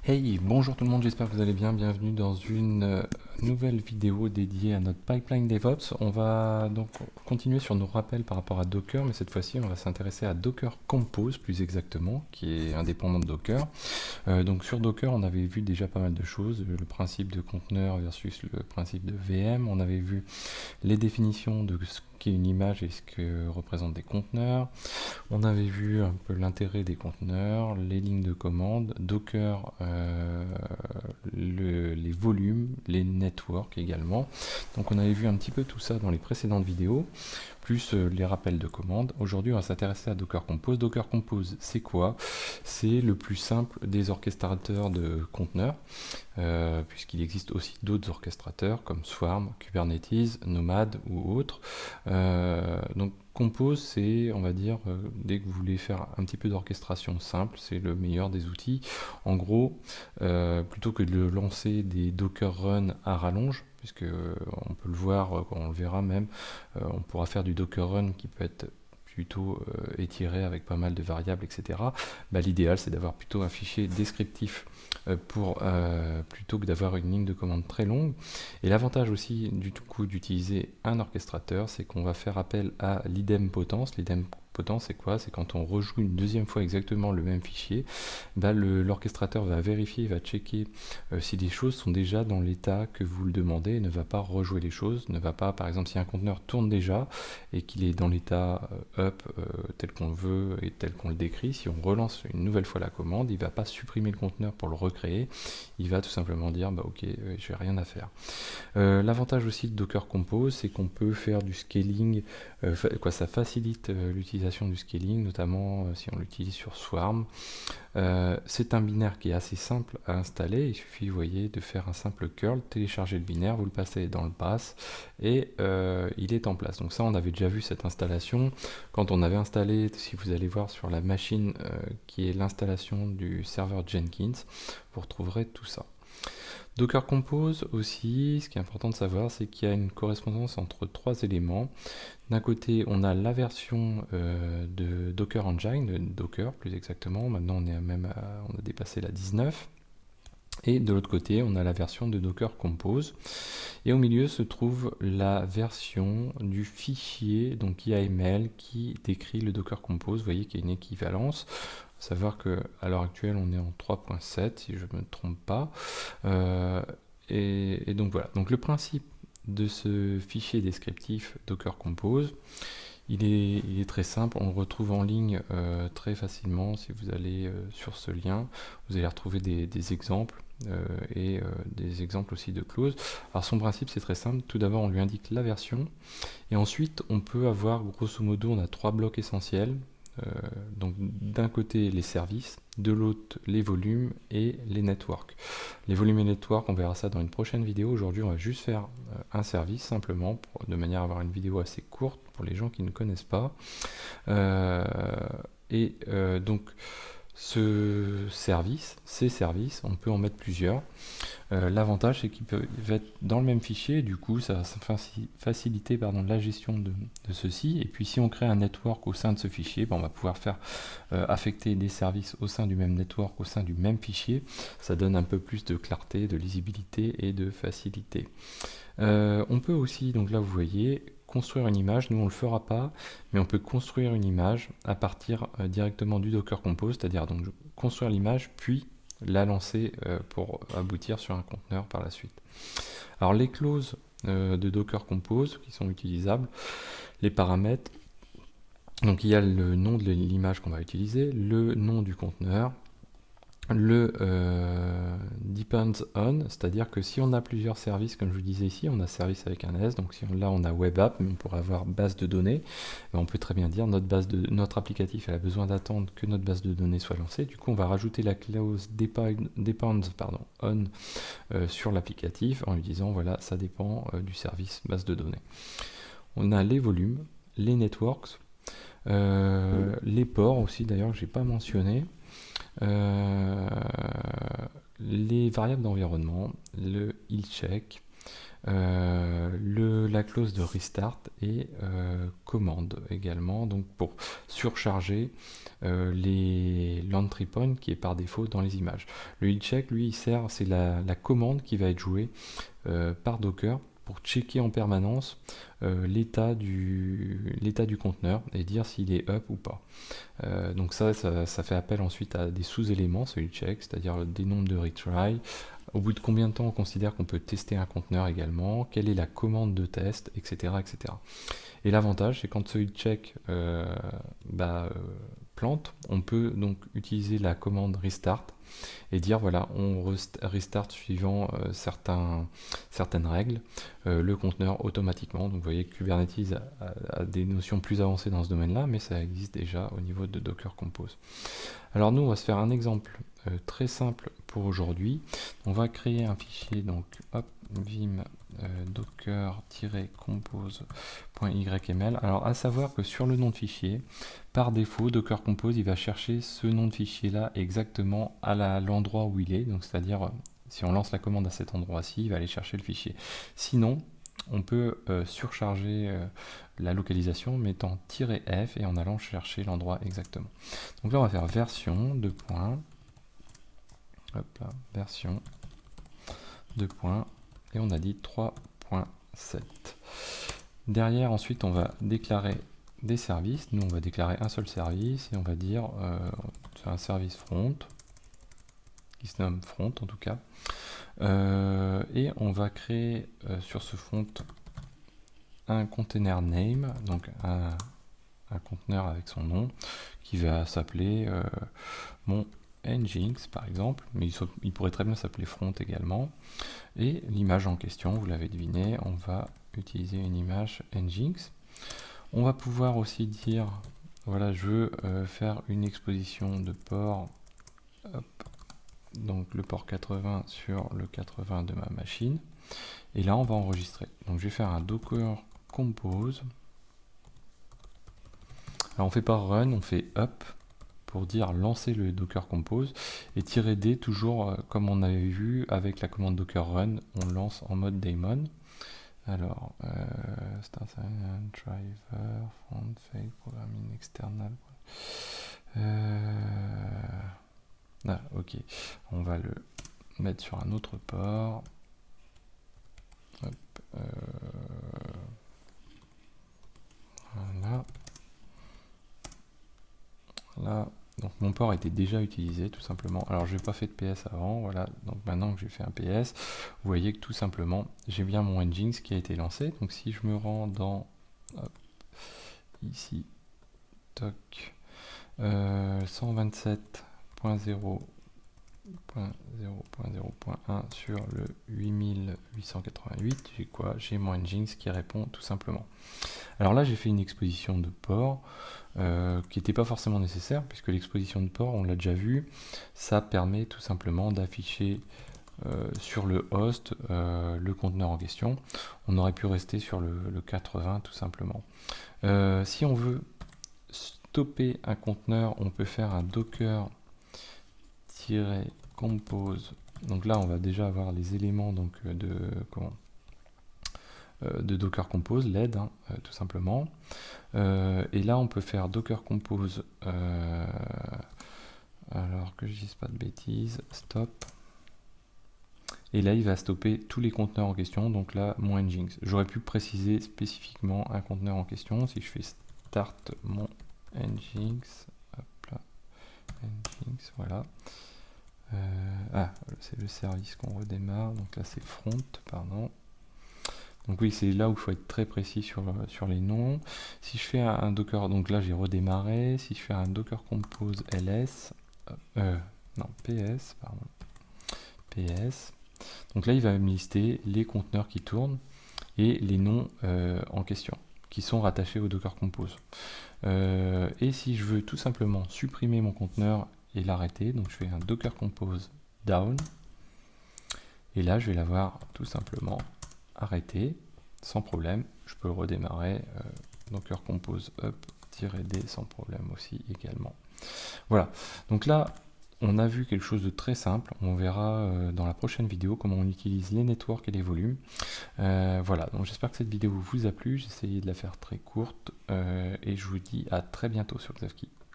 Hey, bonjour tout le monde, j'espère que vous allez bien. Bienvenue dans une nouvelle vidéo dédiée à notre pipeline DevOps. On va donc continuer sur nos rappels par rapport à Docker, mais cette fois-ci, on va s'intéresser à Docker Compose, plus exactement, qui est indépendant de Docker. Donc sur Docker, on avait vu déjà pas mal de choses, le principe de conteneur versus le principe de VM. On avait vu les définitions de ce qu'est une image et ce que représentent des conteneurs. On avait vu un peu l'intérêt des conteneurs, les lignes de commande, Docker, les volumes, les networks également. Donc on avait vu un petit peu tout ça dans les précédentes vidéos, plus les rappels de commandes. Aujourd'hui on va s'intéresser à Docker Compose. Docker Compose c'est quoi? C'est le plus simple des orchestrateurs de conteneurs, puisqu'il existe aussi d'autres orchestrateurs comme Swarm, Kubernetes, Nomad ou autres. Donc Compose, c'est, on va dire, dès que vous voulez faire un petit peu d'orchestration simple, c'est le meilleur des outils. En gros, plutôt que de lancer des Docker Run à rallonge, puisque on peut le voir, quand on le verra même, on pourra faire du Docker Run qui peut être plutôt étiré avec pas mal de variables, etc. Bah, l'idéal, c'est d'avoir plutôt un fichier descriptif plutôt que d'avoir une ligne de commande très longue. Et l'avantage aussi du coup d'utiliser un orchestrateur, c'est qu'on va faire appel à l'idempotence. L'idempotence, c'est quoi? C'est quand on rejoue une deuxième fois exactement le même fichier, bah, l'orchestrateur va vérifier, va checker si les choses sont déjà dans l'état que vous le demandez et ne va pas rejouer les choses, ne va pas, par exemple, si un conteneur tourne déjà et qu'il est dans l'état up tel qu'on le veut et tel qu'on le décrit, si on relance une nouvelle fois la commande, il ne va pas supprimer le conteneur pour le recréer, il va tout simplement dire bah ok, je n'ai rien à faire. L'avantage aussi de Docker Compose, c'est qu'on peut faire du scaling, ça facilite l'utilisation du scaling, notamment si on l'utilise sur Swarm. C'est un binaire qui est assez simple à installer, il suffit, vous voyez, de faire un simple curl, télécharger le binaire, vous le passez dans le pass et il est en place. Donc ça, on avait déjà vu cette installation quand on avait installé, si vous allez voir sur la machine qui est l'installation du serveur Jenkins, vous retrouverez tout ça. Docker Compose aussi, ce qui est important de savoir, c'est qu'il y a une correspondance entre trois éléments. D'un côté, on a la version de Docker Engine, de Docker plus exactement. Maintenant, on a dépassé la 19. Et de l'autre côté, on a la version de Docker Compose. Et au milieu se trouve la version du fichier, donc YAML, qui décrit le Docker Compose. Vous voyez qu'il y a une équivalence. Savoir qu'à l'heure actuelle, on est en 3.7, si je ne me trompe pas. Et donc voilà. Donc le principe de ce fichier descriptif Docker Compose, il est très simple, on le retrouve en ligne très facilement. Si vous allez sur ce lien, vous allez retrouver des exemples et des exemples aussi de clauses. Alors son principe c'est très simple, tout d'abord on lui indique la version et ensuite on peut avoir grosso modo on a trois blocs essentiels. Donc d'un côté les services, de l'autre les volumes et les networks. Les volumes et networks, on verra ça dans une prochaine vidéo. Aujourd'hui, on va juste faire un service simplement, de manière à avoir une vidéo assez courte pour les gens qui ne connaissent pas. Donc ces services, on peut en mettre plusieurs. L'avantage, c'est qu'ils peuvent être dans le même fichier, et du coup, ça va faciliter la gestion de ceci. Et puis, si on crée un network au sein de ce fichier, on va pouvoir faire affecter des services au sein du même network, au sein du même fichier. Ça donne un peu plus de clarté, de lisibilité et de facilité. On peut aussi, donc là, vous voyez, construire une image. Nous, on ne le fera pas, mais on peut construire une image à partir directement du Docker Compose, c'est-à-dire donc construire l'image, puis la lancer pour aboutir sur un conteneur par la suite. Alors les clauses de Docker Compose qui sont utilisables, les paramètres, donc il y a le nom de l'image qu'on va utiliser, le nom du conteneur, le depends on, c'est-à-dire que si on a plusieurs services, comme je vous disais ici, on a service avec un S, donc si là on a web app, mais on pourrait avoir base de données, on peut très bien dire notre applicatif elle a besoin d'attendre que notre base de données soit lancée, du coup on va rajouter la clause depends on sur l'applicatif en lui disant voilà ça dépend du service base de données. On a les volumes, les networks, les ports aussi d'ailleurs que j'ai pas mentionné. Les variables d'environnement, le health check, la clause de restart et commande également, donc pour surcharger l'entry point qui est par défaut dans les images. Le health check, lui, il sert, c'est la commande qui va être jouée par Docker pour checker en permanence l'état du conteneur et dire s'il est up ou pas. Donc ça fait appel ensuite à des sous-éléments, ce health check, c'est-à-dire des nombres de retry, au bout de combien de temps on considère qu'on peut tester un conteneur également, quelle est la commande de test, etc. etc. Et l'avantage, c'est quand ce health check plante, on peut donc utiliser la commande restart et dire voilà, on restart suivant certaines règles le conteneur automatiquement. Donc vous voyez que Kubernetes a des notions plus avancées dans ce domaine-là, mais ça existe déjà au niveau de Docker Compose. Alors nous, on va se faire un exemple très simple pour aujourd'hui. On va créer un fichier, donc hop, vim docker-compose.yml. Alors à savoir que sur le nom de fichier, par défaut, Docker Compose, il va chercher ce nom de fichier là exactement à l'endroit où il est, donc c'est-à-dire si on lance la commande à cet endroit-ci, il va aller chercher le fichier. Sinon, on peut surcharger la localisation en mettant -f et en allant chercher l'endroit exactement. Donc là, on va faire version, version, et on a dit 3.7. Derrière, ensuite, on va déclarer des services. Nous, on va déclarer un seul service et on va dire c'est un service front, qui se nomme front en tout cas. Et on va créer sur ce front un container name, donc un conteneur avec son nom, qui va s'appeler mon Nginx par exemple, mais il pourrait très bien s'appeler front également. Et l'image en question, vous l'avez deviné, on va utiliser une image Nginx. On va pouvoir aussi dire, voilà, je veux faire une exposition de port, hop, donc le port 80 sur le 80 de ma machine. Et là, on va enregistrer. Donc je vais faire un docker compose. Alors on fait pas run, on fait up pour dire lancer le docker compose et -d toujours comme on avait vu avec la commande docker run, on lance en mode daemon. Alors start driver front fake programming external. Ok, on va le mettre sur un autre port. Hop, voilà. Là, donc mon port était déjà utilisé tout simplement. Alors je n'ai pas fait de PS avant, voilà. Donc maintenant que j'ai fait un PS, vous voyez que tout simplement j'ai bien mon Nginx qui a été lancé. Donc si je me rends dans ici, toc 127.0.0.0.1 sur le 8888, j'ai quoi? J'ai mon Nginx qui répond tout simplement. Alors là j'ai fait une exposition de port qui n'était pas forcément nécessaire puisque l'exposition de port, on l'a déjà vu, ça permet tout simplement d'afficher sur le host le conteneur en question. On aurait pu rester sur le 80 tout simplement. Si on veut stopper un conteneur, on peut faire un docker-compose. Donc là, on va déjà avoir les éléments donc, de Docker Compose, l'aide, tout simplement. Et là, on peut faire Docker Compose, alors que je dise pas de bêtises, stop. Et là, il va stopper tous les conteneurs en question. Donc là, mon Nginx. J'aurais pu préciser spécifiquement un conteneur en question. Si je fais start mon Nginx, hop là, Nginx, voilà. C'est le service qu'on redémarre. Donc là, c'est front, pardon. Donc oui, c'est là où il faut être très précis sur les noms. Si je fais un docker, donc là j'ai redémarré. Si je fais un docker compose ls, ps, pardon, ps. Donc là, il va me lister les conteneurs qui tournent et les noms en question, qui sont rattachés au docker compose. Et si je veux tout simplement supprimer mon conteneur et l'arrêter, donc je fais un docker compose down. Et là, je vais l'avoir tout simplement arrêté sans problème. Je peux le redémarrer docker compose up -d sans problème aussi également. Voilà, donc là On a vu quelque chose de très simple, on verra dans la prochaine vidéo comment on utilise les networks et les volumes. Voilà, donc j'espère que cette vidéo vous a plu, j'ai essayé de la faire très courte et je vous dis à très bientôt sur Xavki.